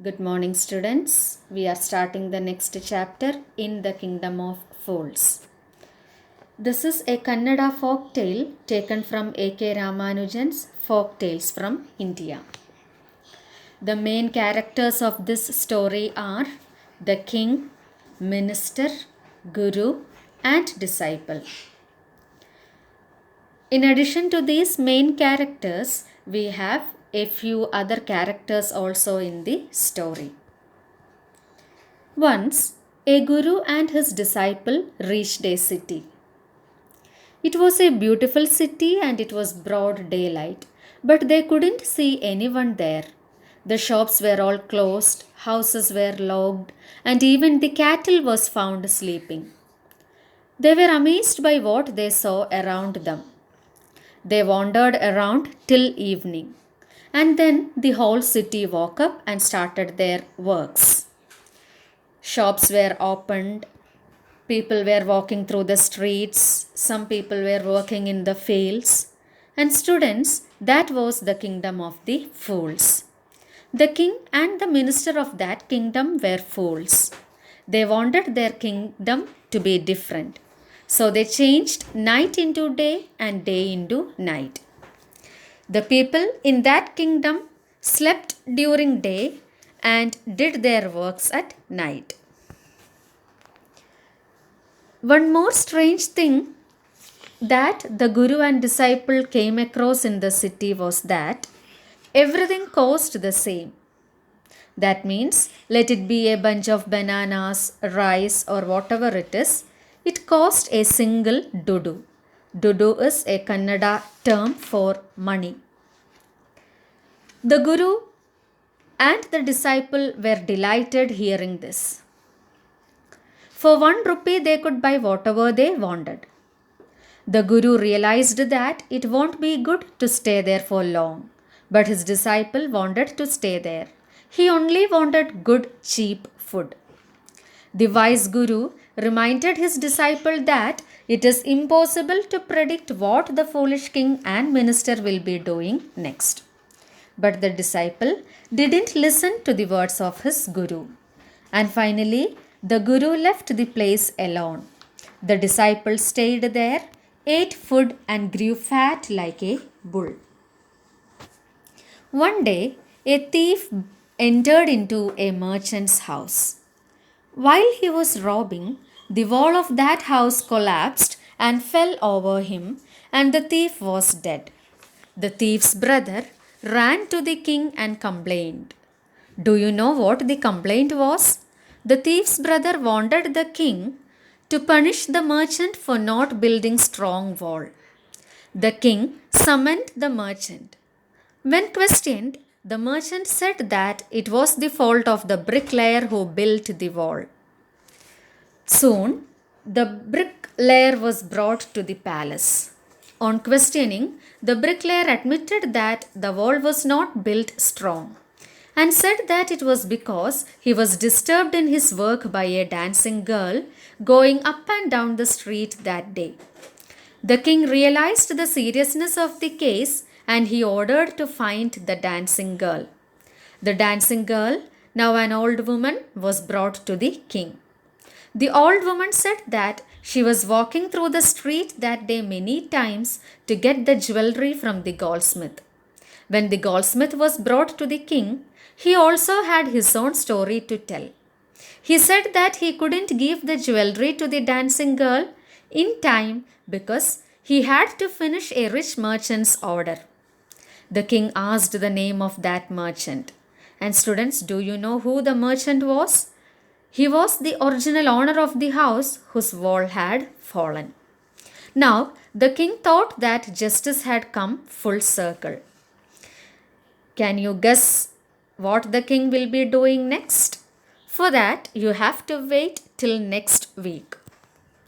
Good morning, students. We are starting the next chapter in the Kingdom of Fools. This is a Kannada folk tale taken from A.K. Ramanujan's Folk Tales from India. The main characters of this story are the king, minister, guru, and disciple. In addition to these main characters, we have a few other characters also in the story. Once, a guru and his disciple reached a city. It was a beautiful city and it was broad daylight, but they couldn't see anyone there. The shops were all closed, houses were locked, and even the cattle was found sleeping. They were amazed by what they saw around them. They wandered around till evening, and then the whole city woke up and started their works. Shops were opened, people were walking through the streets, some people were working in the fields, and students, that was the kingdom of the fools. The king and the minister of that kingdom were fools. They wanted their kingdom to be different. So they changed night into day and day into night. The people in that kingdom slept during day and did their works at night. One more strange thing that the guru and disciple came across in the city was that everything cost the same. That means, let it be a bunch of bananas, rice, or whatever it is, it cost a single dudu. Dudu is a Kannada term for money. The guru and the disciple were delighted hearing this. For 1 rupee, they could buy whatever they wanted. The guru realized that it won't be good to stay there for long, but his disciple wanted to stay there. He only wanted good, cheap food. The wise guru reminded his disciple that it is impossible to predict what the foolish king and minister will be doing next. But the disciple didn't listen to the words of his guru. And finally, the guru left the place alone. The disciple stayed there, ate food, and grew fat like a bull. One day, a thief entered into a merchant's house. While he was robbing, the wall of that house collapsed and fell over him, and the thief was dead. The thief's brother ran to the king and complained. Do you know what the complaint was? The thief's brother wanted the king to punish the merchant for not building strong wall. The king summoned the merchant. When questioned, the merchant said that it was the fault of the bricklayer who built the wall. Soon, the bricklayer was brought to the palace. On questioning, the bricklayer admitted that the wall was not built strong and said that it was because he was disturbed in his work by a dancing girl going up and down the street that day. The king realized the seriousness of the case and he ordered to find the dancing girl. The dancing girl, now an old woman, was brought to the king. The old woman said that she was walking through the street that day many times to get the jewelry from the goldsmith. When the goldsmith was brought to the king, he also had his own story to tell. He said that he couldn't give the jewelry to the dancing girl in time because he had to finish a rich merchant's order. The king asked the name of that merchant. And students, do you know who the merchant was? He was the original owner of the house whose wall had fallen. Now, the king thought that justice had come full circle. Can you guess what the king will be doing next? For that, you have to wait till next week.